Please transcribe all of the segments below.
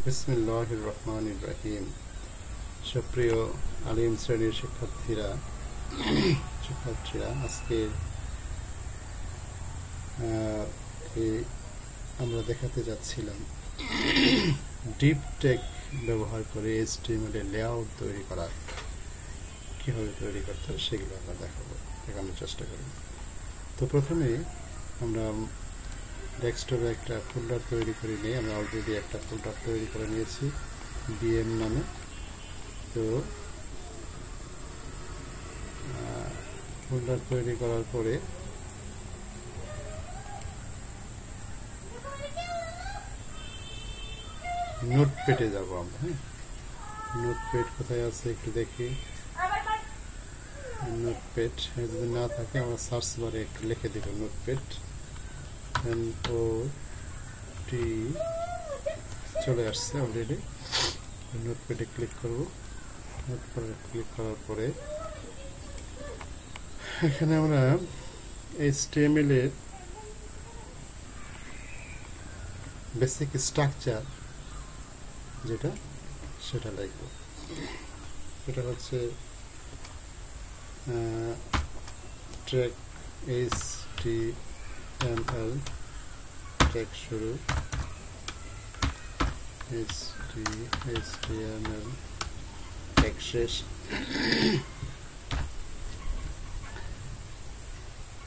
বিসমিল্লাহির রহমানির রহিম। সুপ্রিয় আলিম শ্রেণীর শিক্ষার্থীরা আজকে আমরা দেখাতে যাচ্ছিলাম ডিপ টেক ব্যবহার করে HTML এর লেআউট তৈরি করা, কিভাবে তৈরি করতে হয় সেগুলো আমরা দেখানোর চেষ্টা করব। তো প্রথমে আমরা ডেস্কটপে একটা ফোল্ডার তৈরি করে নিই। আমরা অলরেডি একটা ফোল্ডার তৈরি করে নিয়েছি BM নামে। তো ফোল্ডার তৈরি করার পরে নোটপ্যাডে যাব আমরা। নোটপ্যাড কোথায় আছে একটু দেখি। নোটপ্যাড যদি না থাকে আমরা সার্চ বারে একটু লিখে দেব নোটপ্যাড, NOT চলে আসছে অলরেডি। নোটপ্যাডে ক্লিক করব। নোটপ্যাডে ক্লিক করার পরে এখানে আমরা HTML এর বেসিক স্ট্রাকচার যেটা সেটা লিখব। এটা হচ্ছে ট্র্যাক HTML, ট্র্যাক শুরু HTML, ট্র্যাক শেষ।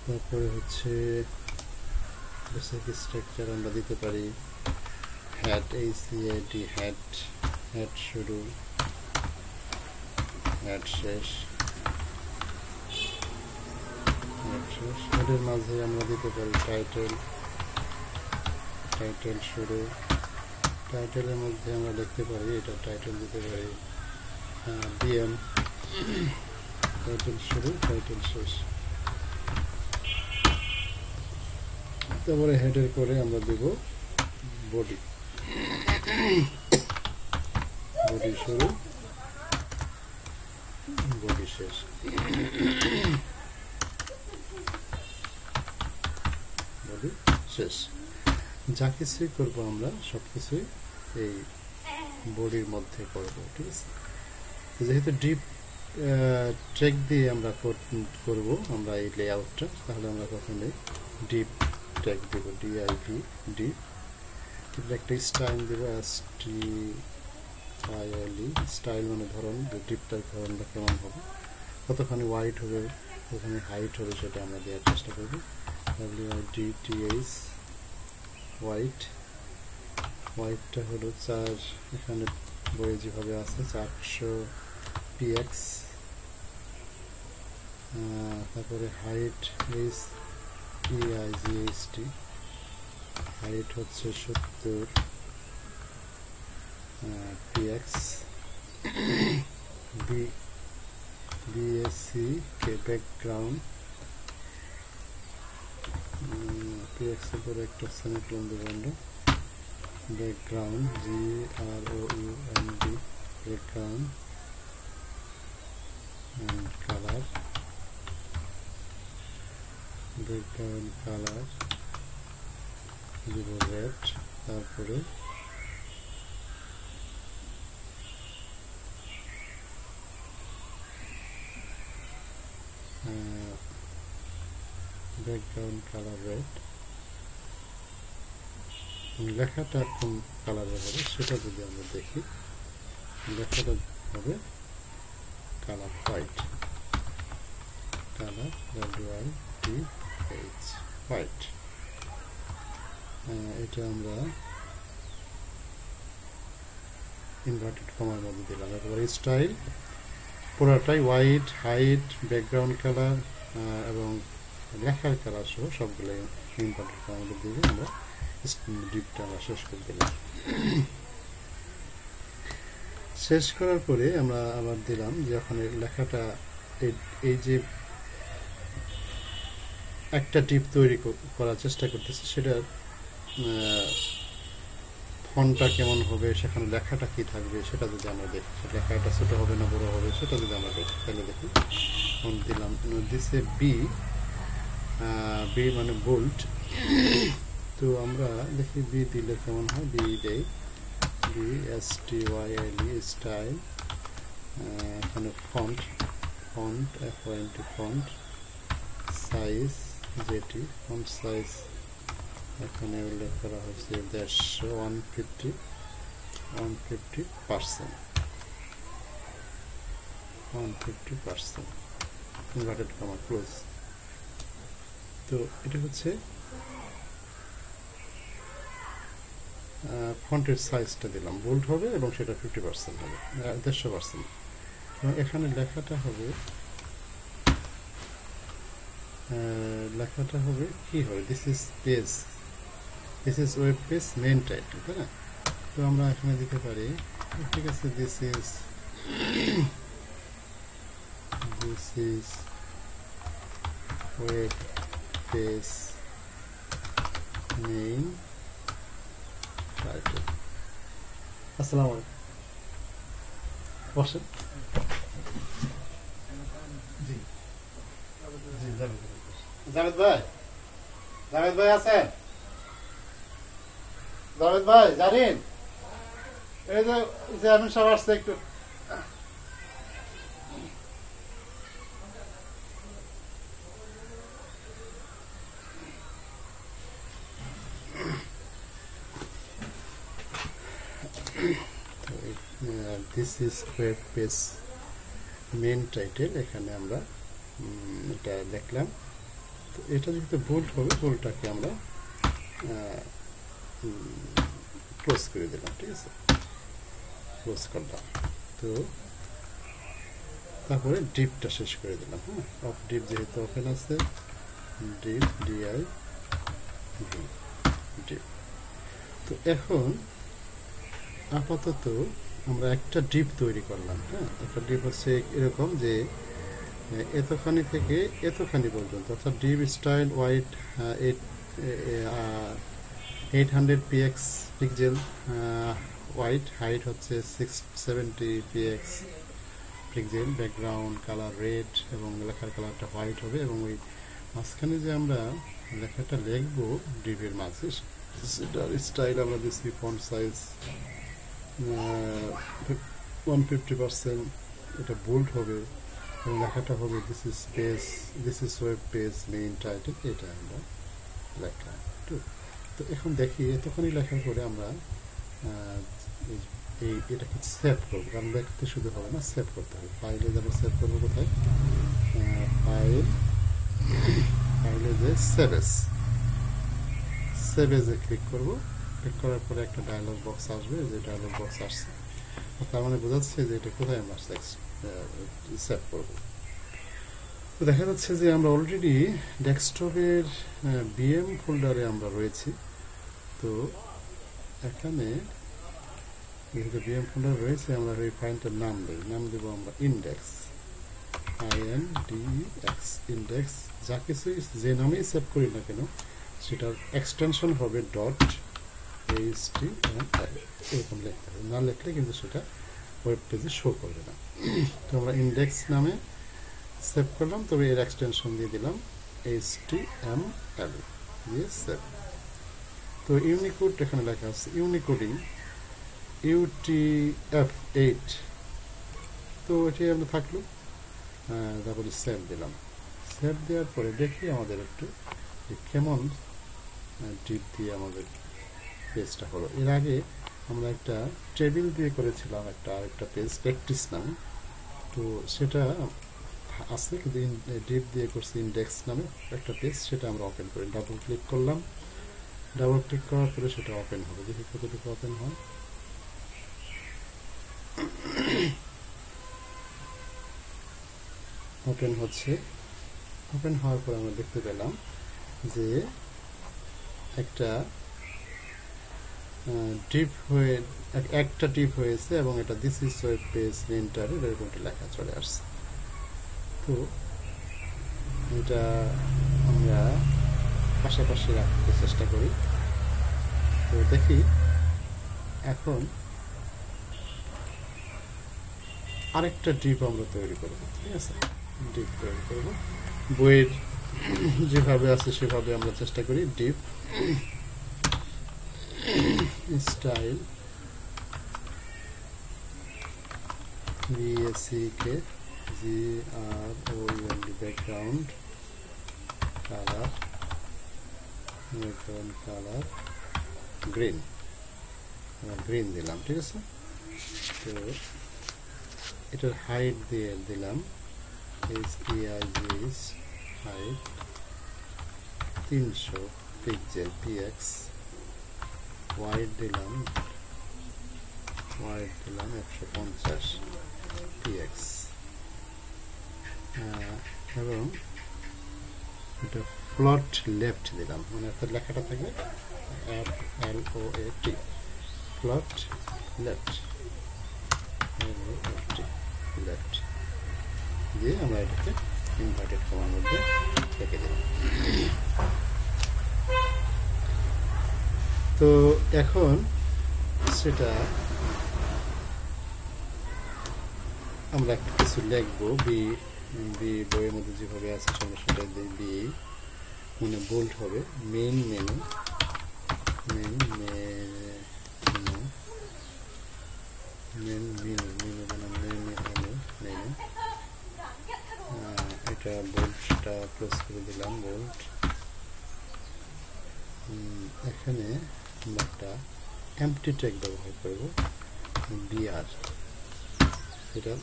তারপরে হচ্ছে বেসিক স্ট্রাকচার আমরা দিতে পারি হেড, HAD, হেড শুরু, হেড শেষ। হেডের মাঝে আমরা দিতে পারি টাইটেল শুরু। টাইটেলের মধ্যে আমরা লিখতে পারি, এটা টাইটেল দিতে পারি BM, টাইটেল শুরু টাইটেল শেষ। তারপরে হেডের পরে আমরা দেব বডি শুরু বডি শেষ। যা কিছুই করবো আমরা সবকিছুই এই বডির মধ্যে করব, ঠিক আছে। যেহেতু ডিপ ট্র্যাক দিয়ে আমরা করব আমরা এই লেআউটটা, তাহলে আমরা প্রথমে ডিপ ট্র্যাক দেব, DIP, ডিপ। একটা স্টাইল দেব STILE, স্টাইল মানে ধরন, ডিপটার ধরনটা কেমন হবে, কতখানি ওয়াইড হবে, কতখানি হাইট হবে সেটা আমরা দেওয়ার চেষ্টা করব। WIDTH, হোয়াইটটা হলো 4, এখানে বইয়ে যেভাবে আছে 400 px। তারপরে হাইট HEIGHT, হাইট হচ্ছে 70 px। BSC কে ব্যাকগ্রাউন্ড, px এর পরে একটা সেমিকোলন দেব আমরা। Background GROUND, background. কালার দিব রেড। তারপরে ব্যাকগ্রাউন্ড কালার রেড। লেখাটা কোন কালারে হবে সেটা যদি আমরা দেখি, লেখাটা হবে colour white, colour WITH, white. এটা আমরা ইনভার্টেড কমার মধ্যে দিলাম। একেবারে স্টাইল পুরোটাই হোয়াইট, হাইট, ব্যাকগ্রাউন্ড কালার এবং লেখার কালার সহ সবগুলো ইনভার্টেড কমার মধ্যে দিয়ে আমরা ডিপটা আমরা শেষ করে দিলাম। শেষ করার পরে আমরা আবার দিলাম যে ওখানে লেখাটা এই যে একটা ডিপ তৈরি করার চেষ্টা করতেছে সেটার ফন্টটা কেমন হবে, সেখানে লেখাটা কি থাকবে সেটা যদি আমরা দেখি, লেখাটা ছোট হবে না বড় হবে সেটা যদি আমরা দেখি, তাহলে দেখি ফন্ট দিলাম দিছে B মানে বোল্ড। তো আমরা দেখি B দিলে কেমন হয়, B দেই, B BSTYLE স্টাইল, এখানে ফন্ট FONT ফন্ট সাইজ যেটি ফন্ট সাইজ এখানে উল্লেখ করা হয়েছে 150% ইনভার্টেড কমা ক্লোজ। তো এটা হচ্ছে ফন্টের সাইজটা দিলাম, বোল্ড হবে এবং সেটা 50% হবে, 150%। এবং এখানে লেখাটা হবে কি হবে, this is web page main title, তাই না? তো আমরা এখানে দিতে পারি, ঠিক আছে, this is web page main title. আসসালামু আলাইকুম, বসেন। জাভেদ ভাই আছেন? জাভেদ ভাই জানেন, এই যে চেয়ারম্যান সাহেব আসছে, একটু this is web page main title. এখানে আমরা এটা দেখলাম। তো এটা যেহেতু বোল্ড হবে, বোল্ডটাকে আমরা ক্লোজ করে দিলাম, ঠিক আছে, ক্লোজ করলাম। তো তারপরে ডিপটা শেষ করে দিলাম। হ্যাঁ, অফ ডিপ যেহেতু ওপেন আছে, ডিপ ডিপ। তো এখন আপাতত আমরা একটা ডিপ তৈরি করলাম। হ্যাঁ, একটা ডিপ হচ্ছে এরকম যে এতখানি থেকে এতখানি পর্যন্ত, অর্থাৎ deep style wide 800 px pixel, wide height হচ্ছে 670 px pixel, background colour red এবং লেখার কালারটা হোয়াইট হবে। এবং ওই মাঝখানে যে আমরা লেখাটা লিখবো ডিপের মাঝে, সেটার স্টাইল আমরা দিচ্ছি ফন্ট সাইজ 150%, এটা বোল্ড হবে এবং লেখাটা হবে this is web page main title, এটা আমরা লেখা। তো এখন দেখি এতখানি লেখার পরে আমরা এটাকে সেভ করবো, কারণ দেখতে শুধু হবে না, সেভ করতে হবে। ফাইলে যাবো, সেভ করবো কোথায়, ফাইলে যে সেভেজে ক্লিক করবো। ক্লিক করার পরে একটা ডায়লগ বক্স আসবে, যে ডায়লগ বক্স আসছে তার মানে বোঝাচ্ছে যে এটা কোথায় আমরা সেভ করবো। তো দেখা যাচ্ছে যে আমরা অলরেডি ডেস্কটপের বিএম ফোল্ডারে আমরা রয়েছি। তো এখানে যেহেতু বিএম ফোল্ডার রয়েছে, আমরা এই ফাইলটার নাম দেবো আমরা ইন্ডেক্স, INDEX, ইন্ডেক্স। যা কিছু যে নামেই সেভ করি না কেন, সেটার এক্সটেনশন হবে .html, এরকম লিখতে হবে, না লিখলে কিন্তু সেটা ওয়েব পেজে শো করবে না। তো আমরা ইন্ডেক্স নামে সেভ করলাম, তবে এর এক্সটেনশন দিয়ে দিলাম HTML দিয়ে সেভ। তো ইউনিকোড এখানে লেখা আছে, ইউনিকোডিং UTF-8, তো এটি আমরা থাকলো। তারপরে সেভ দিলাম। সেভ দেওয়ার পরে দেখি আমাদের একটু কেমন ডিপ দিয়ে আমাদের পেজটা হলো। এর আগে আমরা একটা টেবিল দিয়ে করেছিলাম আরেকটা পেজ, প্র্যাকটিস নামে। তো সেটা আছে, কিন্তু ডিপ দিয়ে করছি ইন্ডেক্স নামে একটা পেজ, সেটা আমরা ওপেন করি। ডাবল ক্লিক করলাম, ডাবল ক্লিক করার পরে সেটা ওপেন হবে। দেখি কতটুকু ওপেন হয়। ওপেন হচ্ছে। ওপেন হওয়ার পর আমরা দেখতে পেলাম যে একটা ডিপ হয়েছে এবং এটা this is web page main title এরকম লেখা চলে আসছে। তো এটা আমরা পাশাপাশি রাখতে চেষ্টা করি। তো দেখি এখন আরেকটা ডিপ আমরা তৈরি করব, ঠিক আছে, ডিপ তৈরি করব। বইয়ের যেভাবে আছে সেভাবে আমরা চেষ্টা করি। Deep style BACK GROUND background color green দিলাম, ঠিক আছে। তো এটার হাইট দিয়ে দিলাম HEIGH height 300 pixel px, wide দিলাম 150 px, এবং এটা ফ্লট লেফট দিলাম, মানে অর্থাৎ লেখাটা থাকবে FLOAT ফ্লট লেফট দিয়ে আমরা এটাকে ইনভার্টেড কমার মধ্যে রেখে দিলাম। তো এখন সেটা আমরা কিছু লিখবো, বইয়ের মধ্যে যেভাবে আছে সেটা বি মানে বোল্ড হবে মেন মেনু এটা বোল্ডটা ক্লোজ করে দিলাম বোল্ড। এখানে আমরা একটা এমটি ট্যাগ ব্যবহার করব BR, সেটা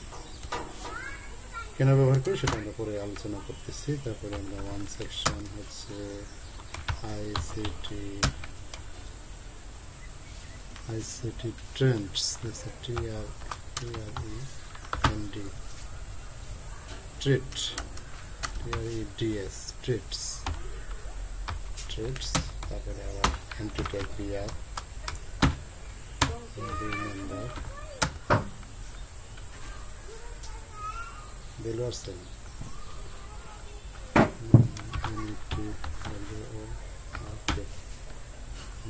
কেন ব্যবহার করি সেটা আমরা পরে আলোচনা করতেছি। তারপরে আমরা ওয়ান সেকশন হচ্ছে ICT ট্রেন্ডস, ট্রেডস, তারপরে আবার MT tag BR number Belwarsen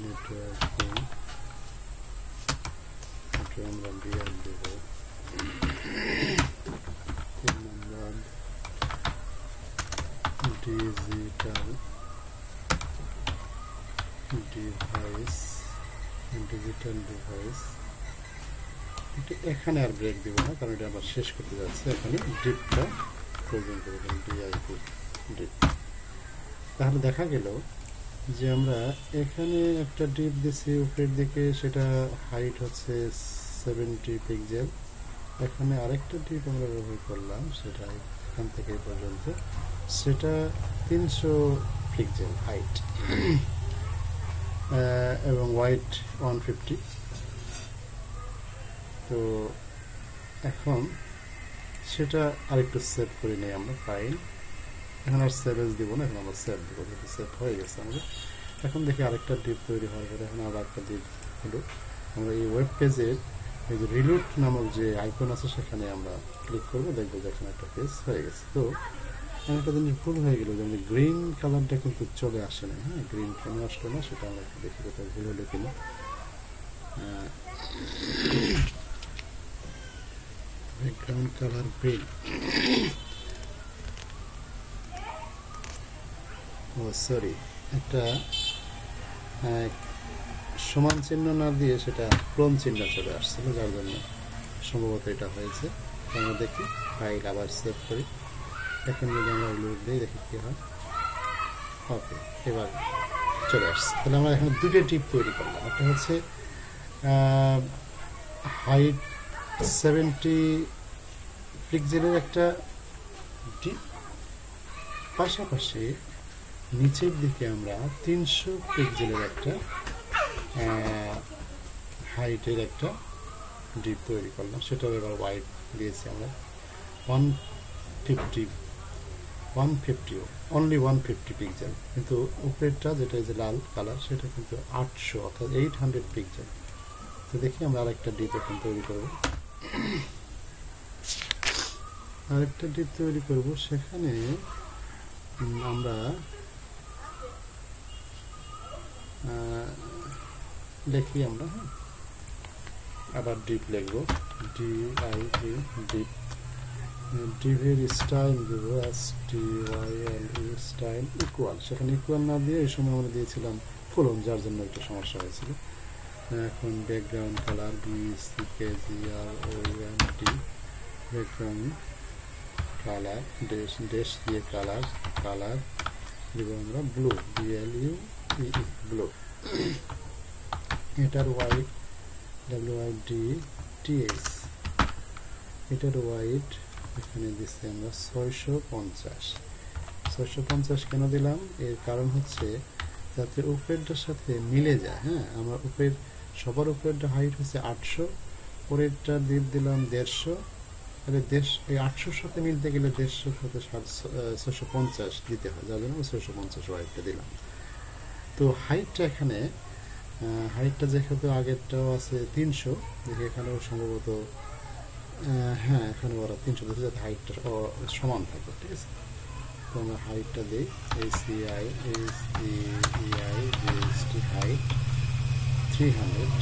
networking আমরা BR দেব, 3 নম্বর ডিজিটাল ডিভাইস। এখানে আর ব্রেক দিব না, কারণ এটা আবার শেষ করতে যাচ্ছে। এখানে ডিপটা প্রয়োজন করে দেবেন DIP ডিপ। তাহলে দেখা গেল যে আমরা এখানে একটা ডিপ দিছি উপরের দিকে, সেটা হাইট হচ্ছে 70 পিক্সেল। এখানে আরেকটা ডিপ আমরা ব্যবহার করলাম, সেটা এখান থেকে পর্যন্ত সেটা 300 পিক্সেল হাইট এবং ওয়াইড 150। তো এখন সেটা আরেকটু সেভ করে নেই আমরা, ফাইল, এখন আর সেভ এস দিব না, এখন আমরা সেভ দিব, যেহেতু সেভ হয়ে গেছে আমাদের। এখন দেখি আরেকটা ডিপ তৈরি হওয়ার পরে এখন আবার একটা ডিপ হলো। আমরা এই ওয়েব পেজের এই যে রিলোড নামক যে আইকন আছে সেখানে আমরা ক্লিক করবো, দেখবো যে এখানে একটা পেজ হয়ে গেছে। তো একটা জিনিস ভুল হয়ে গেল যে আমাদের গ্রিন কালারটা কিন্তু চলে আসে না। হ্যাঁ, গ্রিন কেন আসলো না সেটা আমরা একটু দেখি কোথাও ভুল হলো কিনা। ব্যাকগ্রাউন্ড কালার গ্রিন, ও সরি, একটা সমান চিহ্ন না দিয়ে সেটা ক্রম চিহ্ন চলে আসছিল, যার জন্য সম্ভবত এটা হয়েছে। আমরা দেখি ফাইল আবার সেভ করি, এখন যদি আমরা লোড দিই দেখি কি হয়। ওকে, এবার চলে আসছে। তাহলে আমরা এখানে দুটো টিপ তৈরি করলাম, একটা হচ্ছে হাইট 70 পিক্সেলের একটা ডিপ, পাশাপাশি নিচের দিকে আমরা 300 পিক্সেলের একটা হাইটের একটা ডিপ তৈরি করলাম। সেটাও এবার ওয়াইড দিয়েছি আমরা 150 অনলি 150 পিক্সেল, কিন্তু উপরেরটা যেটা যে লাল কালার সেটা কিন্তু 800 অর্থাৎ 800 পিক্সেল। তো দেখি আমরা আরেকটা ডিপ এখন তৈরি করব, সেখানে আমরা দেখি আমরা আবার ডিপ লিখব, DIP ডিপ, ডিপের স্টাইল দেব STYLE স্টাইল ইকুয়াল, সেখানে ইকুয়াল না দিয়ে এই সময় আমরা দিয়েছিলাম ফুলন, যার জন্য একটু সমস্যা হয়েছিল। এখন background colour BCKGROUND background colour dash দিয়ে কালার দিব আমরা ব্লু, BLUE ব্লু। এটার হোয়াইট WYDTH, এটার হোয়াইট এখানে দিচ্ছি আমরা 650 কেন দিলাম? এর কারণ হচ্ছে যাতে উপরেরটার সাথে মিলে যায়। হ্যাঁ, আমরা সবার উপরেরটা হাইট হচ্ছে 800, পরেরটা দিলাম 150, তাহলে এই 800-র সাথে মিলতে গেলে 150-র সাথে 650 দিতে হয়, যার জন্য 650 হোয়াইটটা দিলাম। তো হাইটটা এখানে হাইটটা যেহেতু আগেরটাও আছে 300, দেখি এখানেও সম্ভবত হ্যাঁ এখানে ওরা 300 দিচ্ছে যাতে হাইটটা সমান থাকে। ঠিক আছে, তো আমরা হাইটটা দিই ACI GST হাইট 300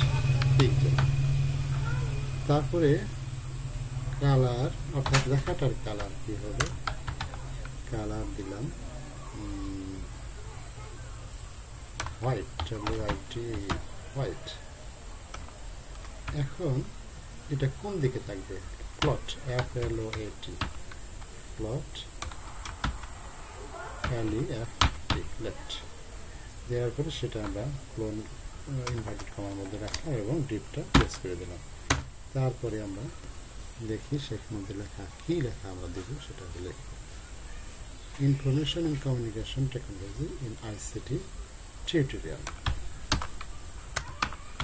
পিক্সেল। তারপরে কালার অর্থাৎ লেখাটার কালার কি হবে? কালার দিলাম হোয়াইট, হোয়াইট। এখন এটা কোন দিকে থাকবে? Plot, FLOAT, plot LEFT, left দেওয়ার পরে সেটা আমরা ক্লোন ইনভার্টেড কমার মধ্যে রাখলাম এবং ডিপটা প্রেস করে দিলাম। তারপরে আমরা দেখি সেখানে মধ্যে লেখা কি লেখা আমরা দেব, সেটা হলে information and communication technology in ICT tutorial.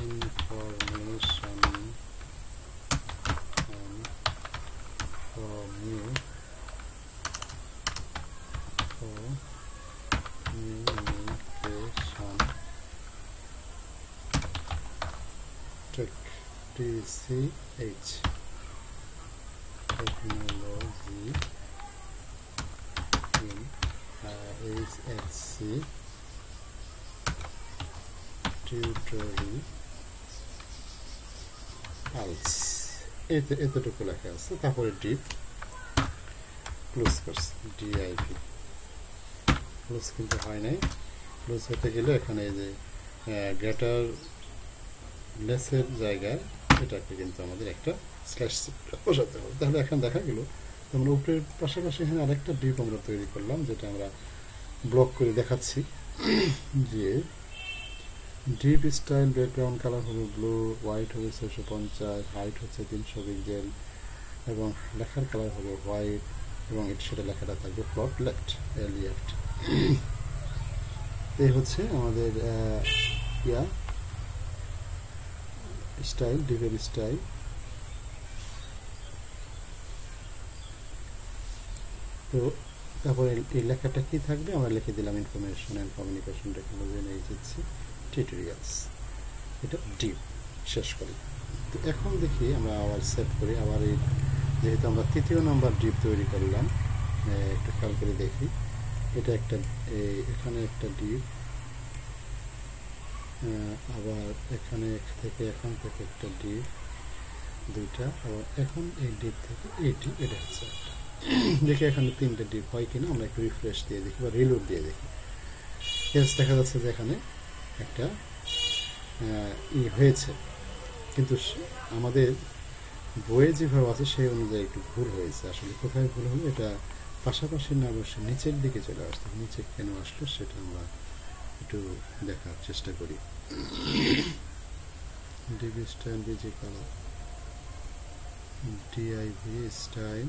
Information communication tech TCH technology in ICT tutorials, এতটুকু লেখা আছে। তারপরে ডিপ ক্লোজ করছি, DIP ক্লোজ কিন্তু হয় নাই। ক্লোজ হতে গেলে এখানে এই যে গ্রেটার লেসের জায়গায় এটাকে কিন্তু আমাদের একটা স্ল্যাশ বসাতে হবে। তাহলে এখন দেখা গেল আমরা উপরের পাশাপাশি এখানে আরেকটা ডিপ আমরা তৈরি করলাম, যেটা আমরা ব্লক করে দেখাচ্ছি যে ডিপ স্টাইল ব্যাকগ্রাউন্ড কালার হবে ব্লু, হোয়াইট হবে 650, হাইট হচ্ছে 300 পিক্সেল এবং লেখার কালার হবে হোয়াইট এবং সেটা লেখাটা থাকবে প্লট লেফট, LEFT। এই হচ্ছে আমাদের স্টাইল, ডিপের স্টাইল। তো তারপরে এই লেখাটা কি থাকবে? আমরা লিখে দিলাম information and communication technology in ICT tutorials. এটা ডিপ শেষ করি। তো এখন দেখি আমরা আবার সেভ করি। আবার এই যেহেতু আমরা তৃতীয় নাম্বার ডিপ তৈরি করলাম, একটু খেয়াল করে দেখি। এটা একটা এখানে একটা ডিপ, আবার এখান থেকে একটা ডিপ, দুইটা, আবার এখন এই ডিপ থেকে এই ডিপ, এটা হচ্ছে একটা। দেখি এখানে 3টে ডিপ হয় কিনা, আমরা একটু রিফ্রেশ দিয়ে দেখি বা রিলোড দিয়ে দেখি। দেখা যাচ্ছে যে এখানে একটা হয়েছে, কিন্তু আমাদের বইয়ে যেভাবে আছে সেই অনুযায়ী একটু ভুল হয়েছে। আসলে কোথায় ভুল হলো? এটা পাশাপাশি না বসে নিচের দিকে চলে আসছে। নিচে কেন আসলো সেটা আমরা একটু দেখার চেষ্টা করি। DB style, BG colour, DIV style,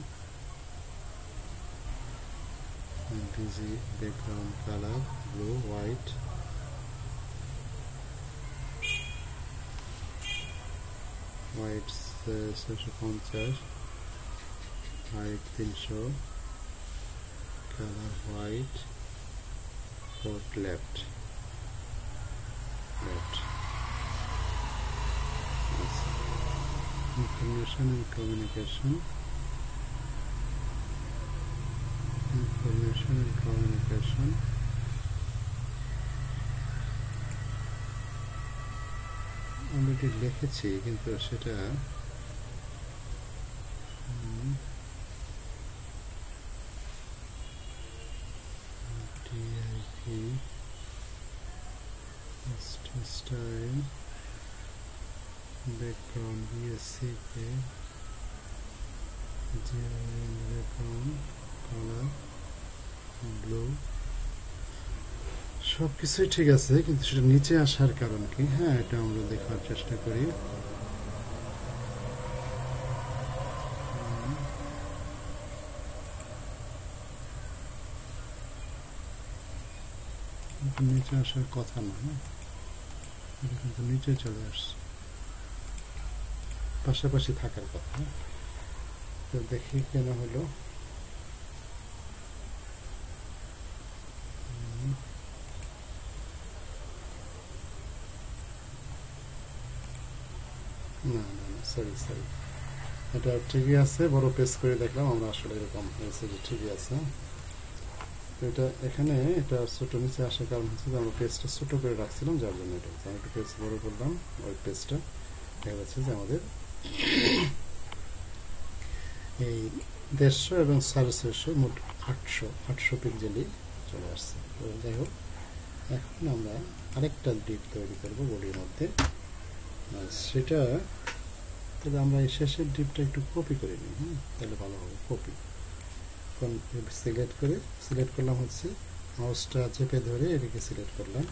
BG background colour blue, white, white 650, height 300, colour white, plot left. Information and communication. আমরা এটি লিখেছি কিন্তু সেটা style background BSC पे কালার ব্লু সব কিছুই ঠিক আছে, কিন্তু সেটা নিচে আসার কারণ কি? হ্যাঁ, এটা আমরা দেখার চেষ্টা করি। নিচে আসার কথা না, এটা কিন্তু নিচে চলে আসছে, পাশাপাশি থাকার কথা। তো দেখি কেন হলো। না না না, সরি সরি, এটা ঠিকই আছে। বড় পেজ করে দেখলাম আমরা, আসলে এরকম হয়েছে যে ঠিকই আছে। তো এটা এখানে এটা ছোট নিচে আসার কারণ হচ্ছে যে আমরা পেজটা ছোট করে রাখছিলাম, যার জন্য এটা আমি একটু পেজ বড় করলাম। ওই পেজটা দেখা যাচ্ছে যে আমাদের এই 150 এবং 650 মোট 800 পিক্সেলই চলে আসছে। তো যাই হোক, এখন আমরা আরেকটা ডিপ তৈরি করবো বডির মধ্যে। সেটা তবে আমরা এই শেষের ডিপটা একটু কপি করে নিই, তাহলে ভালো হবে। কপি সিলেক্ট করলাম হচ্ছে, মাউসটা চেপে ধরে এটাকে সিলেক্ট করলাম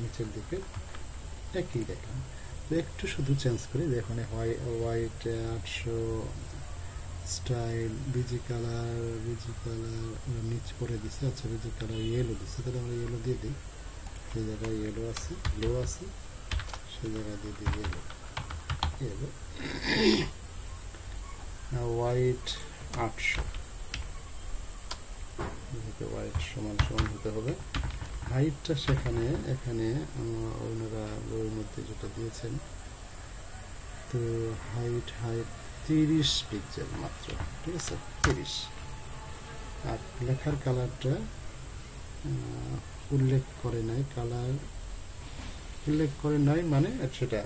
নিচের দিকে, একই দেখলাম। একটু শুধু চেঞ্জ করি, দেখুন হোয়াইট 800 স্টাইল, বিজি কালার নিচে করে দিচ্ছে। আচ্ছা, বিজি কালার ইয়েলো দিচ্ছে, তাহলে আমরা ইয়েলো দিয়ে দিই। সেই জায়গায় ইয়েলো আছে, ব্লু আছে, সেই জায়গায় দিয়ে দিই ইয়েলো। হোয়াইট 800, হোয়াইট সমান সমান হতে হবে। হাইটটা সেখানে এখানে ওনারা ওর মধ্যে যেটা দিয়েছেন, তো হাইট 30 পিক্সেল মাত্র, ঠিক আছে, 30। আর লেখার কালারটা উল্লেখ করে নাই, কালার উল্লেখ করে নাই মানে সেটা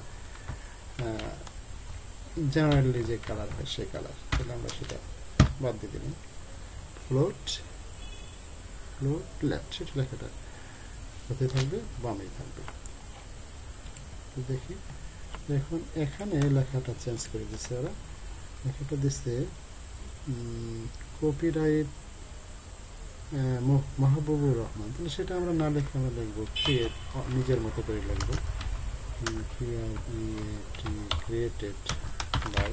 জেনারেলি যে কালার হয় সেই কালার, তাহলে আমরা সেটা বাদ দিয়ে দিলাম। ফ্লোট লেফট, সেটা লেখাটা কোথায় থাকবে? বামেই থাকবে। তো দেখি, এখন এখানে লেখাটা চেঞ্জ করে দিচ্ছে ওরা, লেখাটা দিচ্ছে কপিরাইট মাহবুবুর রহমান। তাহলে সেটা আমরা না লিখে আমরা লিখবো ক্রিয়েট, নিজের মতো করে লিখবো ক্রিয়েটেড বাই,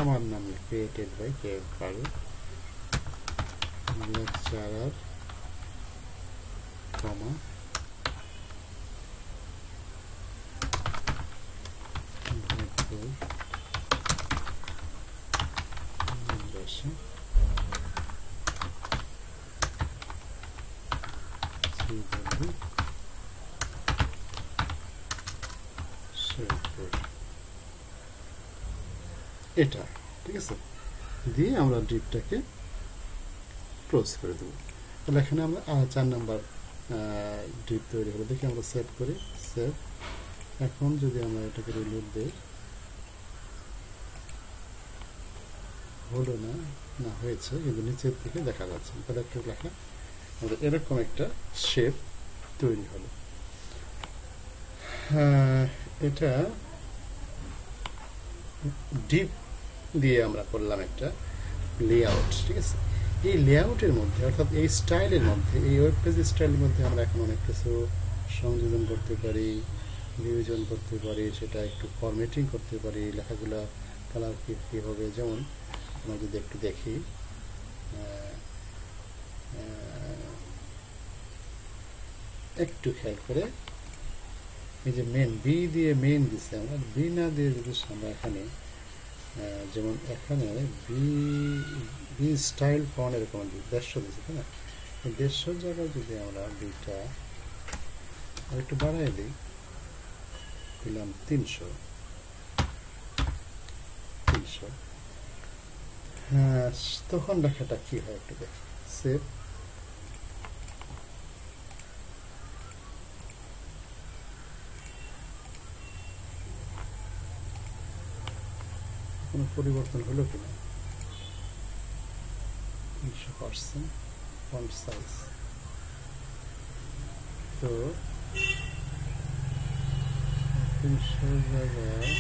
আমার নাম ক্রিয়েটেড বাই কে পারো লেকচারার, কমা এটা ঠিক আছে, দিয়ে আমরা ডিপটাকে ক্লোজ করে দেবো। তাহলে এখানে আমরা 4 নাম্বার ডিপ তৈরি হলো। দেখি আমরা সেভ করি, সেভ। এখন যদি আমরা এটাকে রিলোড দিই, হলো না, না হয়েছে, কিন্তু নিচের দিকে দেখা যাচ্ছে। তাহলে একটু লেখা আমাদের এরকম একটা শেপ তৈরি হলো। এটা ডিপ দিয়ে আমরা করলাম একটা লেআউট, ঠিক আছে। এই লেআউটের মধ্যে, অর্থাৎ এই স্টাইলের মধ্যে, এই ওয়েব পেজ স্টাইলের মধ্যে আমরা এখন অনেক কিছু সংযোজন করতে পারি, রিভিশন করতে পারি, সেটা একটু ফরম্যাটিং করতে পারি, লেখাগুলো কালার কী হবে। যেমন আমরা যদি একটু দেখি, একটু খেয়াল করে, এই যে মেন বি দিয়ে মেন দিচ্ছে, আমরা বি না দিয়ে যদি আমরা এখানে যেমন এখানে বি স্টাইল ফন্ট এরকম 150 দিচ্ছে, তাই না? 150 জায়গায় যদি আমরা বিটা আর একটু বাড়াই দিই, দিলাম 300, হ্যাঁ, তখন লেখাটা কি হয় একটু দেখি। সেভ, কোনো পরিবর্তন হলো কিনা? 100% ফন্ট সাইজ, তো 300 জায়গায়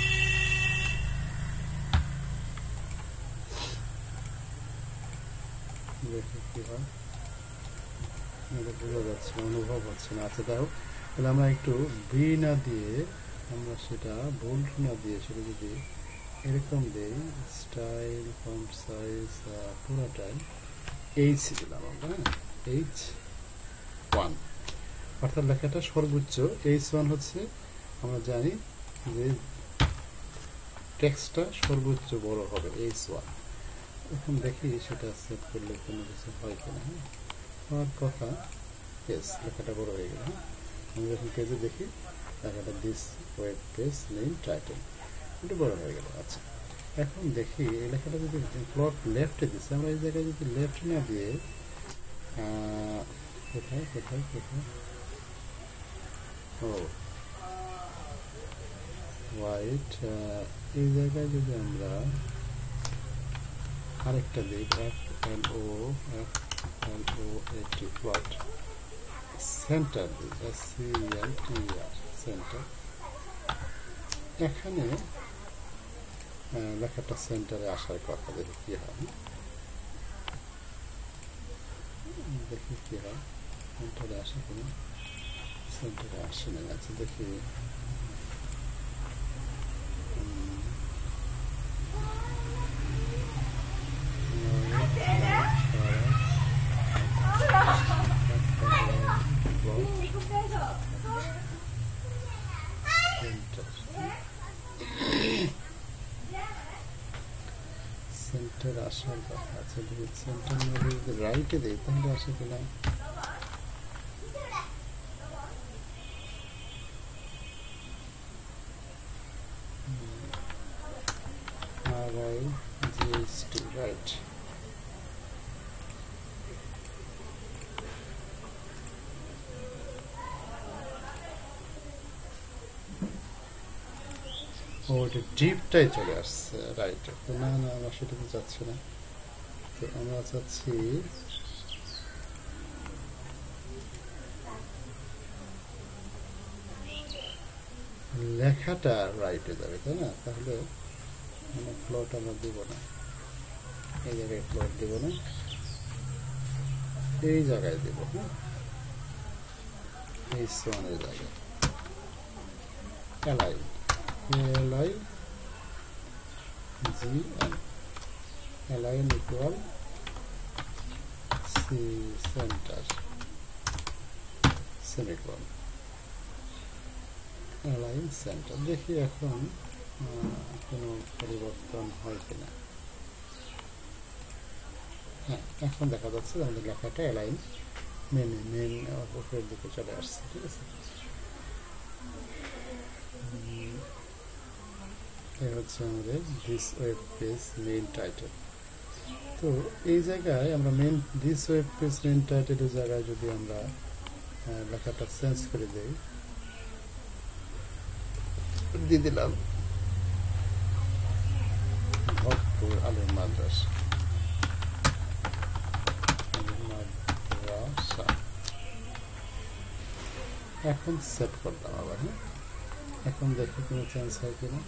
দেখি কি হয়, এটা বোঝা যাচ্ছে না, অনুভব হচ্ছে না। আচ্ছা তাও তাহলে আমরা একটু বি না দিয়ে, আমরা সেটা বোল্ড না দিয়ে সেটা যদি এরকম দেই, স্টাইল ফন্ট সাইজ পুরোটাই এইচ দিলাম আমরা, H1, অর্থাৎ লেখাটা সর্বোচ্চ H1 হচ্ছে, আমরা জানি যে টেক্সটটা সর্বোচ্চ বড় হবে H1। এখন দেখি সেটা সেট করলে কোনো কিছু হয় কিনা। হ্যাঁ, আমার কথা, ইয়েস, লেখাটা বড় হয়ে গেল। হ্যাঁ, আমি যখন পেজে দেখি লেখাটা this web page name title, একটু বড় হয়ে গেল। আচ্ছা, এখন দেখি এই লেখাটা যদি প্লট লেফটে দিচ্ছে, আমরা এই জায়গায় যদি লেফট না দিয়ে কোথায় কোথায় কোথায়, ও হোয়াইট, এই জায়গায় যদি আমরা আরেকটা দিই, FLOAT প্লট সেন্টার দিই, SCENTER সেন্টার, এখানে লেখাটা সেন্টারে আসার কথা। দেখি কি হয়, দেখি কি হয়, সেন্টারে আসে কিনা, সেন্টারে আসে না। আচ্ছা দেখি, সেন্টার আসার কথা আছে, যদি সেন্টার মধ্যে যদি রাইটে দিই তাহলে আসে কিনা। RIGHT, right. ও, এটা ডিপটাই চলে আসছে, রাইট। না না, আমরা সেটাতে যাচ্ছি না, তো আমরা চাচ্ছি লেখাটা রাইটে যাবে, তাই না? তাহলে প্লট আমরা দিব না, এই জায়গায় প্লট দিব না, এই জায়গায় দেব। হ্যাঁ, এই সোয়ানের জায়গায় LIGN, LIGN equal C centre semicolon, LIGN centre. দেখি এখন কোনো পরিবর্তন হয় কিনা। হ্যাঁ, এখন দেখা যাচ্ছে আমাদের লেখাটা LIGN মেন উপরের দিকে চলে আসছে। ঠিক আছে, এই হচ্ছে আমাদের this web page main title. তো এই জায়গায় আমরা দিস ওয়েব পেজ মেইন টাইটেলের জায়গায় যদি আমরা লেখাটা চেঞ্জ করে দিই, দিয়ে দিলাম ভরপুর আলুর মাদ্রাসা, এখন সেট করলাম আবার। হ্যাঁ, এখন দেখি কোনো চেঞ্জ হয় কিনা।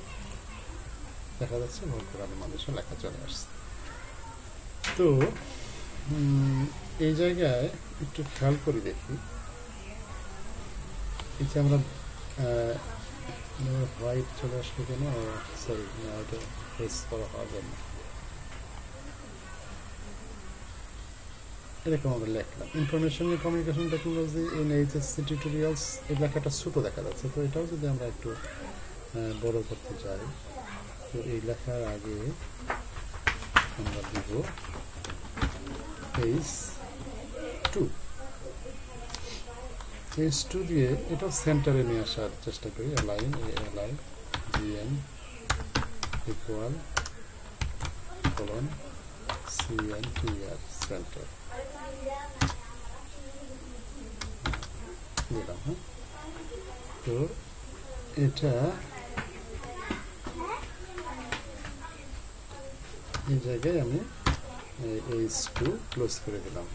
দেখা যাচ্ছে ভরপুর আলুর মাদ্রাসা লেখা চলে আসছে। তো এই জায়গায় একটু খেয়াল করে দেখি, এই যে আমরা হোয়াইট চলে আসবে কেন, সরি এটা ফেস করা হওয়ার জন্য এরকম আমরা লিখলাম information communication technology in HSC tutorials. এই লেখাটা ছোটো দেখা যাচ্ছে, তো এটাও যদি আমরা একটু বড় করতে চাই, তো এই লেখার আগে আমরা দিব H2 দিয়ে এটাও সেন্টারে নিয়ে আসার চেষ্টা করি। LIGN equal colon CENTER centre দিলাম। হ্যাঁ, তো এটা এই জায়গায় আমি H2 ক্লোজ করে দিলাম,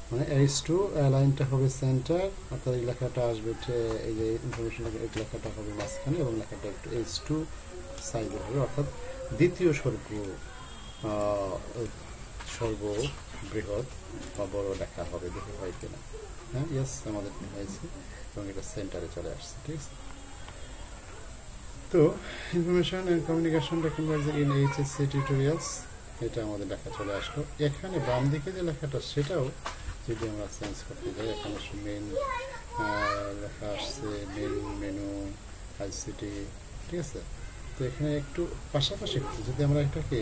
মানে H2 লাইনটা হবে সেন্টার, অর্থাৎ এই লেখাটা আসবে, এই যে ইনফরমেশন এই লেখাটা হবে মাঝখানে, এবং লেখাটা একটু H2 সাইজের হবে, অর্থাৎ দ্বিতীয় স্বর্গ সর্ববৃহৎ বা বড় লেখা হবে, দেখে হয় কিনা। হ্যাঁ, ইয়েস, আমাদের হয়েছে এবং এটা সেন্টারে চলে আসছে। ঠিক আছে, তো information and communication technology in HSC tutorials, এটা আমাদের লেখা চলে আসলো। এখানে বাম দিকে যে লেখাটা সেটাও যদি আমরা চেঞ্জ করতে যাই, এখানে মেন লেখা আসছে, মেন মেনু আইসিটি। ঠিক আছে, তো এখানে একটু পাশাপাশি যদি আমরা এটাকে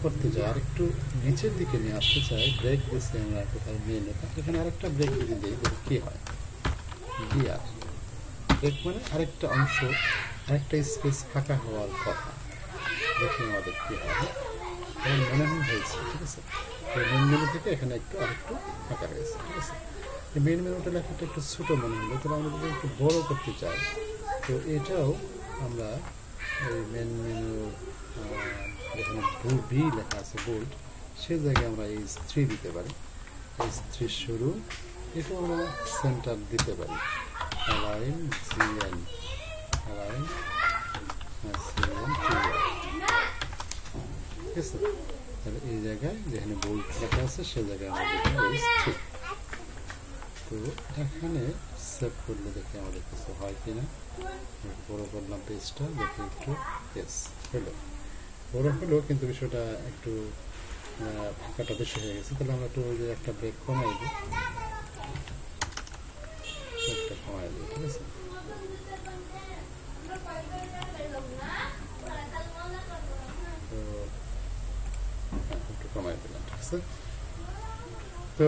করতে যাই, আর একটু নিচের দিকে নিয়ে আসতে চাই, ব্রেক দিচ্ছি আমরা কোথায় মেন, এখানে আরেকটা ব্রেক যদি দিই দেখি কী হয়। গিয়ার ব্রেক মানে আরেকটা অংশ, আরেকটা স্পেস ফাঁকা হওয়ার কথা, দেখে আমাদের কী হবে। আমার মনে হয়েছে। ঠিক আছে, মেন মেনু থেকে এখানে একটু আরেকটু ফাঁকা হয়েছে। ঠিক আছে, এই মেন মেনুটা লেখাটা একটু ছোটো মনে হলো, তাহলে আমরা যদি একটু বড় করতে চাই, তো এটাও আমরা এই মেন মেনু যেখানে বি লেখা আছে বোল্ড, সেই জায়গায় আমরা H3 দিতে পারি। H3 শুরু, এটাও আমরা সেন্টার দিতে পারি, অ্যালাইন জিএন, অ্যালাইন জিএন। ঠিক আছে, তাহলে এই জায়গায় যেখানে বোল্ড লেখা আছে সেই জায়গায় আমরা দেখি H3। তো এখানে সেভ করলে দেখি আমাদের কিছু হয় কিনা। বড় করলাম পেজটা, দেখি একটু, ইয়েস হলো, বড় হলো, কিন্তু বিষয়টা একটু ফাঁকাটা বেশি হয়ে গেছে। তাহলে আমরা একটু ওই যে একটা ব্রেক কমাই দিই, একটা কমাই দিই। ঠিক আছে, তো একটু কমাই দিলাম। ঠিক আছে, তো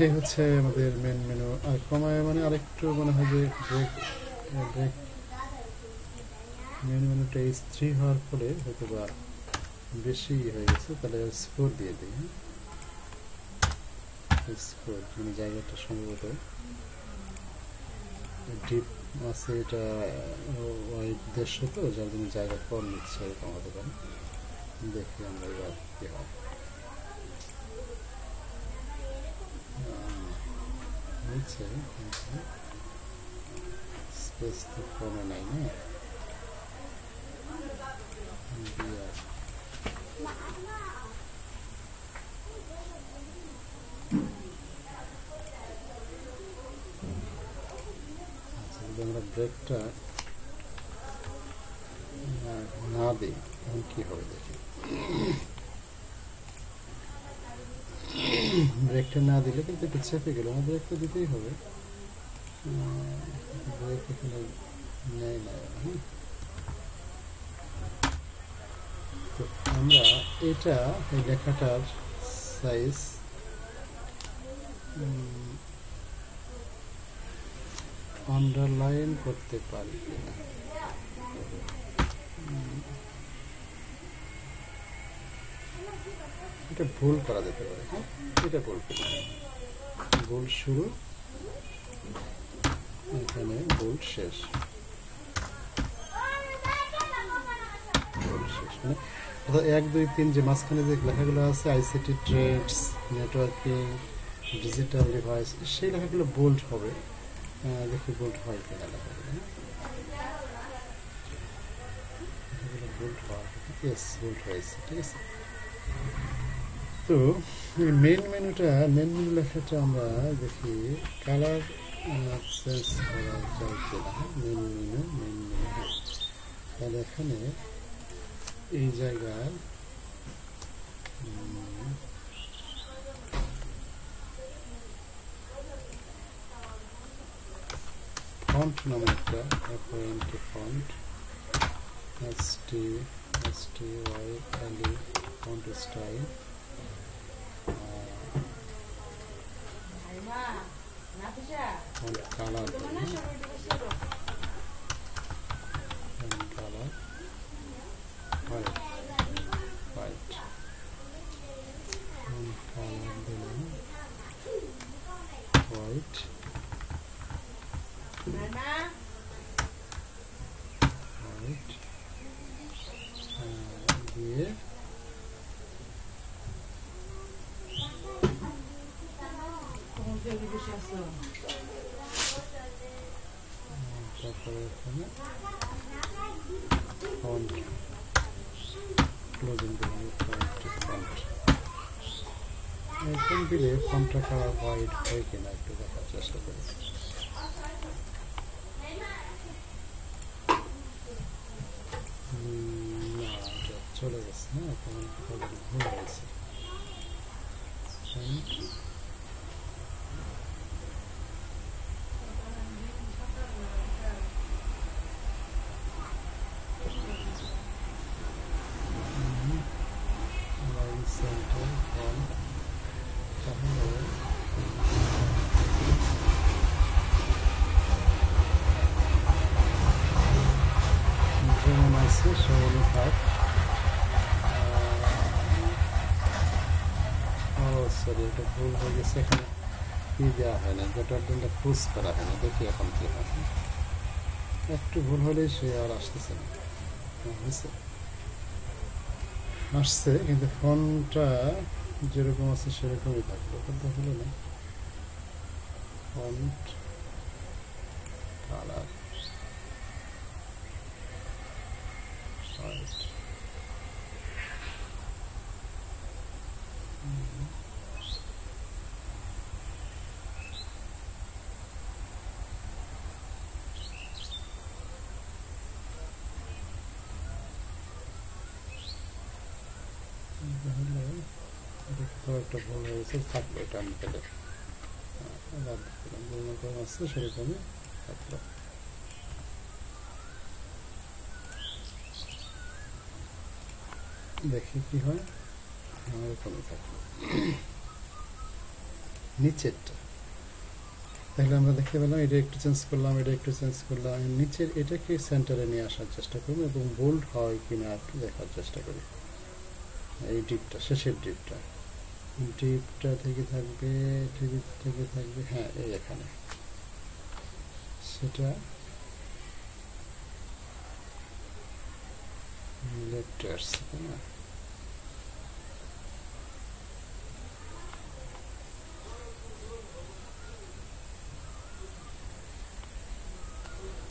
এই হচ্ছে আমাদের মেন মেনু। আর কমায় মানে আরেকটু মনে হয় যে ব্রেক ব্রেক মেন মেনুটা H3 হওয়ার ফলে হয়তো বা বেশি হয়ে গেছে, তাহলে স্কোর দিয়ে দিই। স্কোর মানে জায়গাটা সম্ভবত ডিপ আছে, এটা ওয়াইড দেশ তো, যার জন্য জায়গা কম নিচ্ছে, এরকম হতে পারে। দেখি আমরা এবার কি হয়। স্পেস তো কমে নাই না, আমরা ব্রেকটা না দিই তখন কি হবে দেখি। ব্রেকটা না দিলে কিন্তু একটু চেপে গেল, আমার ব্রেকটা দিতেই হবে। ব্রেক এখানে নেই না। তো আমরা এটা এই লেখাটার সাইজ আন্ডারলাইন করতে পারি কিনা, এটা ভুল করা যেতে পারে। হ্যাঁ, এটা ভুল ভুল শুরু, এখানে ভুল শেষ, ভুল শেষ মানে 1 2 3 যে মাঝখানে যে লেখাগুলো আছে, ICT trades, networking, digital device, সেই লেখাগুলো বোল্ড হবে। দেখি বোল্ড হয় কিনা লেখাগুলো। বোল্ড হয়, ইয়েস বোল্ড হয়েছে। ঠিক আছে, তো মেন মেনু লেখাটা আমরা দেখি কালার চেঞ্জ করা যায় কিনা। মেন মেনু তাহলে এখানে এই জায়গায় ফন্ট নামে একটা font STYLE font style, font colour, white colour দিলাম, হোয়াইট দিয়ে তারপরে এখানে ফন্ট ক্লোজিং দিলাম, ফন্ট এরকম দিলে ফন্টটা খারাপ হোয়াইট হয় কিনা একটু দেখার চেষ্টা করি। না, এটা চলে গেছে না, তেমন ভুল হয়েছে। সেন্টার ফন্ট তাহলে যেমন আছে সেমনই থাক। ও সরি, এটা ভুল হয়ে গেছে, এখানে কি দেওয়া হয় না, যেটার জন্য পুশ করা হয় না। দেখি এখন কি হয়, একটু ভুল হলেই সে আর আসতেছে না। হয়েছে, আসছে, কিন্তু ফন্টটা যেরকম আছে সেরকমই থাকবে, কিন্তু হলো না। ফন্ট কালার একটা ভুল হয়েছে, থাকলো, এটা আমি পেলে যেরকম আছে সেরকমই থাকলো। দেখি কি হয়, এরকমই থাকলো নিচেরটা। তাহলে আমরা দেখতে পেলাম এটা একটু চেঞ্জ করলাম, এটা একটু চেঞ্জ করলাম, নিচের এটাকে সেন্টারে নিয়ে আসার চেষ্টা করবো এবং বোল্ড হয় কিনা একটু দেখার চেষ্টা করি। এই ডিপটা, শেষের ডিপটা থেকে থাকবে, থেকে থাকবে, হ্যাঁ এই এখানে, সেটা লেফটে আসছে, তাই না?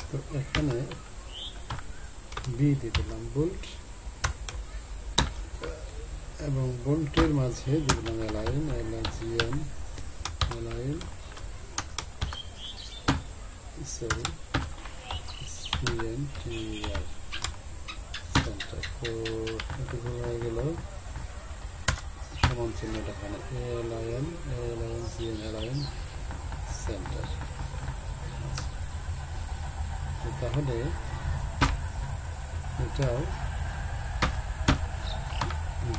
তো এখানে বি দিয়ে দিলাম বোল্ট, এবং বোল্টের মাঝে দিলাম অ্যালাইন, এলজিএন অ্যালাইন, সরি সিএনটিআর সেন্টার। তো একটু ভুল হয়ে গেল, সমান চিহ্নটা এখানে এলআইএন সিএন অ্যালাইন সেন্টার। তাহলে এটাও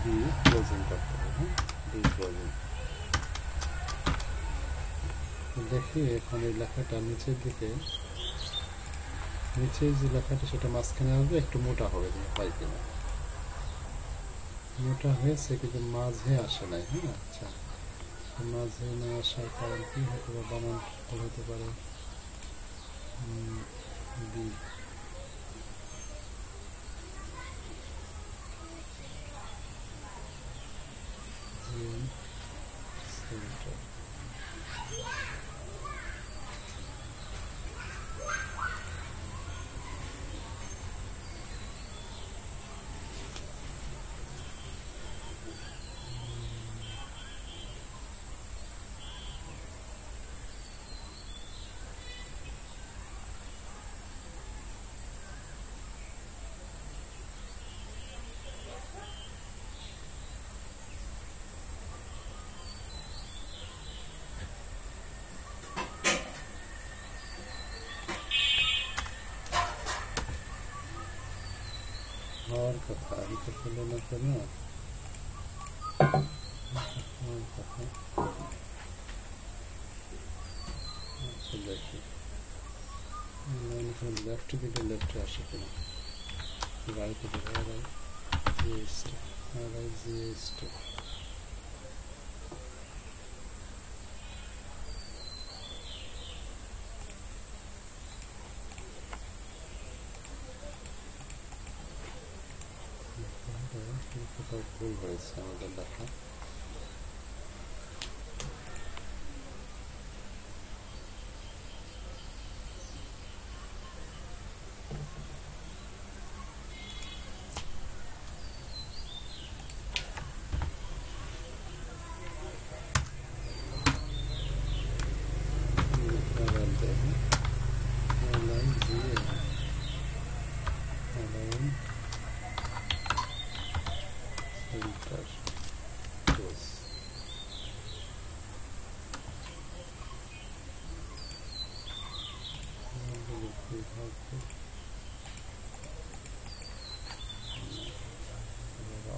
বি ক্লোজিং করতে হবে, হ্যাঁ বি ক্লোজিং। দেখি এখন এই লেখাটা নিচের দিকে, নিচে যে লেখাটা সেটা মাঝখানে আসবে, একটু মোটা হবে, হয় কিনা। মোটা হয়েছে কিন্তু মাঝে আসে নাই, হ্যাঁ আচ্ছা, মাঝে না আসার কারণ কি হতে পারে, বানান হতে পারে বি। সেন্টার হওয়ার কথা, আমি তো হলো না কেন, হওয়ার কথা। আচ্ছা দেখি লেফট দিকে, লেফটে আসে কিনা, রাইট দিকে, রাইট জিএসটি, রাইট জিএসটি। কোথাও ভুল হয়েছে আমাদের লেখা।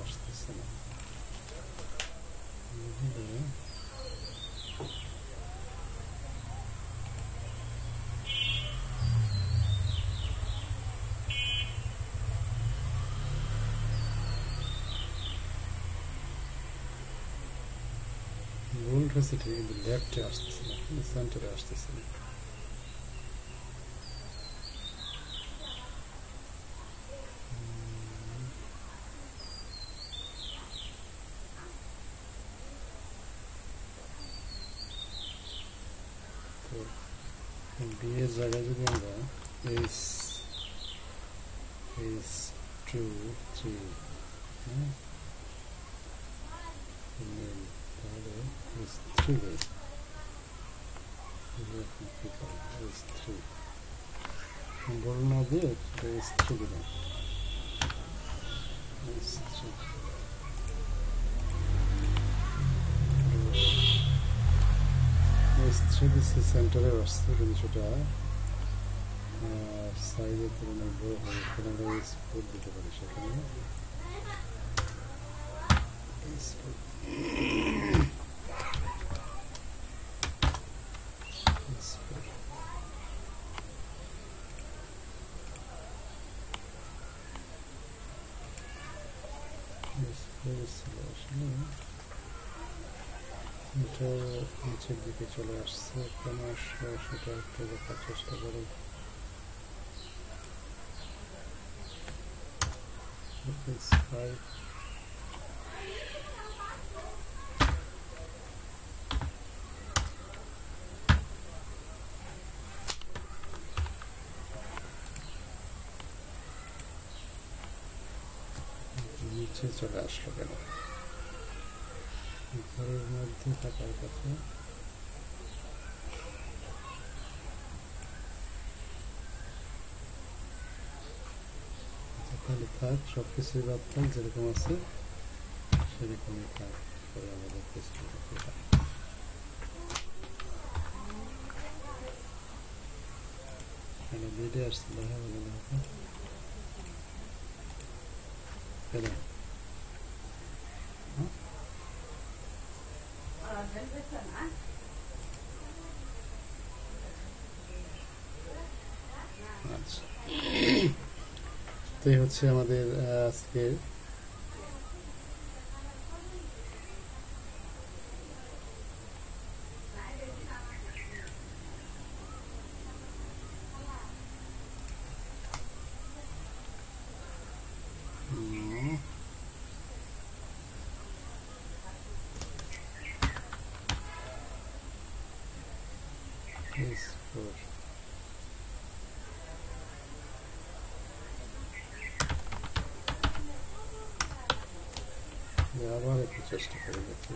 আসতেছে না। ভুল হয়েছে ঠিক, কিন্তু লেফটে আসতেছে না, সেন্টারে আসতেছে না। তো বি এর জায়গায় যদি আমরা এইচ এইচ 2 3 হ্যাঁ তাহলে এইচ 3 দেয়, এইচ 3 বড় না দিয়ে এইচ 3 দিলাম, এইচ 3 দিচ্ছে, সেন্টারে আসছে, কিন্তু সেটা সাইজের তুলনায় বড় হবে, সেখানে আমরা এইচ 4 দিতে পারি, সেখানে এইচ 4 আসলে এটা নিচের দিকে চলে আসছে, কেন আসলে সেটা একটু দেখার চেষ্টা করি। নিচে চলে আসলো কেন, ঘরের মধ্যে থাকার কথা। তাহলে থাক, সব কিছুই বাদ থাক, যেরকম আছে সেরকমই থাক, পরে আমাদের কিছু বেডে আসছে, দেখা গেল না কেন। আচ্ছা, তো এই হচ্ছে আমাদের আজকের আবার একটু চেষ্টা করে দেখি।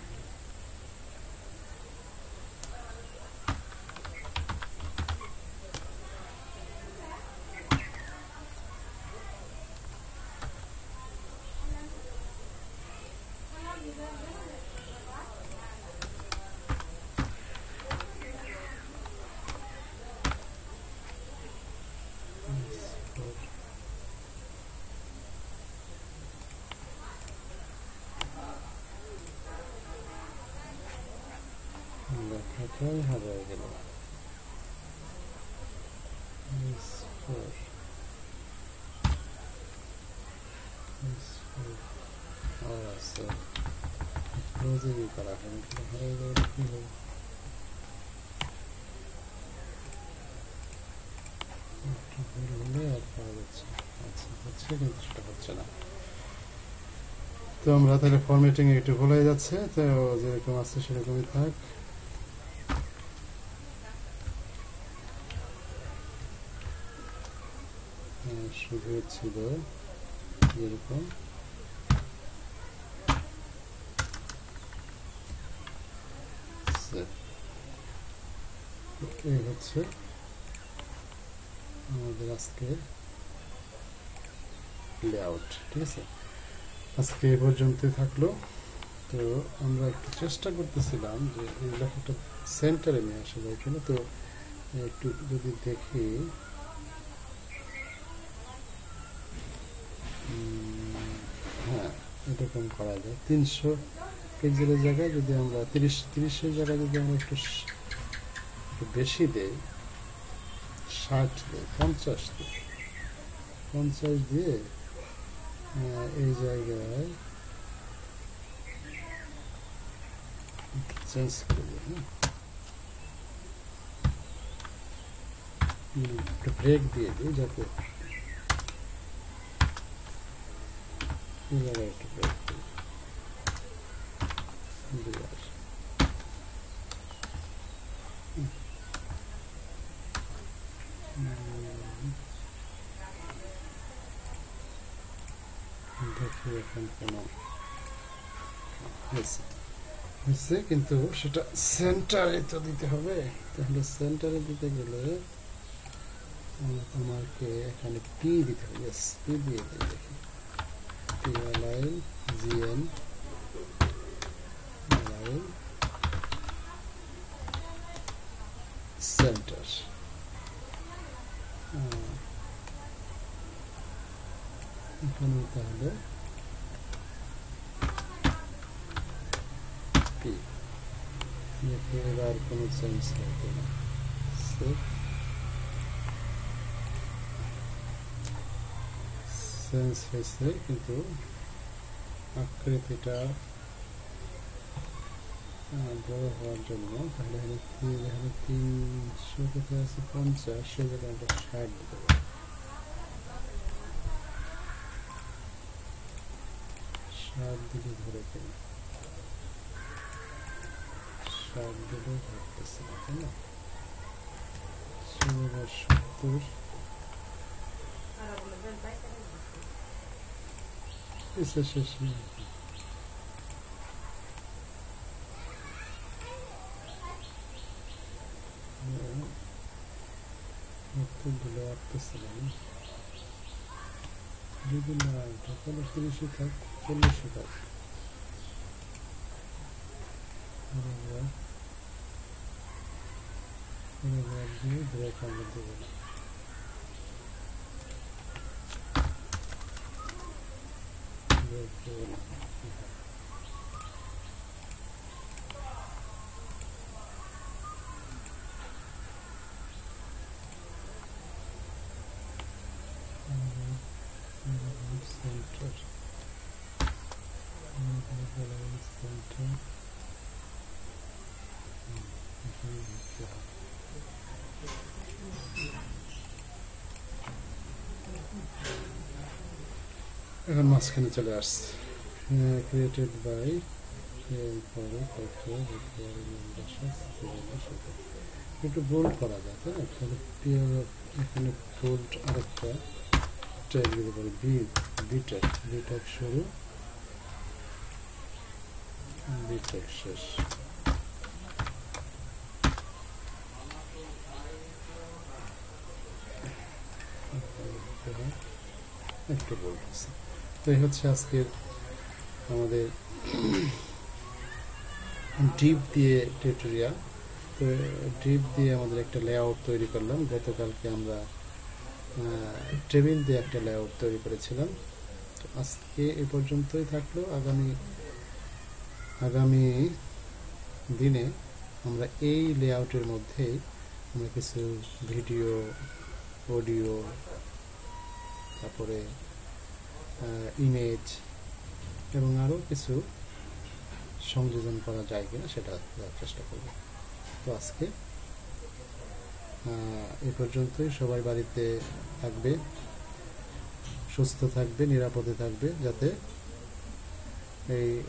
লেখাটাই হারিয়ে গেল। ক্লোজিং করা হয়, হারিয়ে গেলে কি হবে? একটু ভুল হলে আর পাওয়া যাচ্ছে, আচ্ছা হচ্ছে, কিন্তু সেটা হচ্ছে না। তো আমরা তাহলে ফরম্যাটিং একটু ভুলে যাচ্ছে, তো যেরকম আছে সেরকমই থাক। শুধু ছিল যেরকম এই হচ্ছে আমাদের আজকের লেআউট। ঠিক আছে, আজকে এই পর্যন্তই থাকলো। তো আমরা একটু চেষ্টা করতেছিলাম যে এই লেখাটা সেন্টারে নিয়ে আসা যায় কিনা। তো একটু যদি দেখি হ্যাঁ, এরকম করা যায়। 300 পিক্সেলের জায়গায় যদি আমরা 30-30-এর জায়গায় যদি আমরা একটু বেশি দেই, 60 দিই, 50 দিই, 50 দিয়ে এই জায়গায় চেঞ্জ করে দিই। একটু ব্রেক দিয়ে দিই যাতে এই জায়গায় একটু ব্রেক দিই। দেখি এখন কেন হয়েছে, কিন্তু সেটা সেন্টারে তো দিতে হবে। তাহলে সেন্টারে দিতে গেলে আমাকে এখানে পি দিতে হবে। ইয়েস, পি দিয়ে দিই। দেখি P align GN align centre. এখানে তাহলে পি দেখি এবার কোনো চেঞ্জ হবে না। চেঞ্জ হয়েছে, কিন্তু আকৃতিটা বড় হওয়ার জন্য তাহলে এখানে 300 কোথায় আছে 50, সেই জায়গায় আমরা 60 দিতে পারি। 60 দিকে ধরে কিনা 60 দিকে ধরতেছে না, তাই না? 70 শেষ গুলো আসতেছে না। যদি না তাহলে 30 থাক, 40 থাক। ব্রেক আমরা দেবো না। ব্রেক দেবো না। center center এখন মাঝখানে চলে আসছে ক্রিয়েটেড বাই একটু বোল্ড করা যায়, তাই না? তাহলে এখানে বোল্ড আরেকটা ট্যাগ দিতে পারি, বিটেক শুরু বিটেক শেষ। একটু বোল্ড আছে। তো এই হচ্ছে আজকের আমাদের ডিপ দিয়ে টিউটোরিয়াল। তো ডিপ দিয়ে আমাদের একটা লেআউট তৈরি করলাম। গতকালকে আমরা টেবিল দিয়ে একটা লেআউট তৈরি করেছিলাম। তো আজকে এ পর্যন্তই থাকলো। আগামী দিনে আমরা এই লেআউটের মধ্যেই আমরা কিছু ভিডিও, অডিও, তারপরে ইমেজ এবং আরও কিছু সংযোজন করা যায় কিনা সেটা চেষ্টা করব। তো আজকে এ পর্যন্তই। সবাই বাড়িতে থাকবে, সুস্থ থাকবে, নিরাপদে থাকবে, যাতে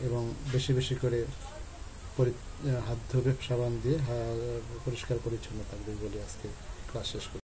এবং বেশি বেশি করে হাত ধোবে সাবান দিয়ে, পরিষ্কার পরিচ্ছন্ন থাকবে বলে আজকে ক্লাস শেষ করব।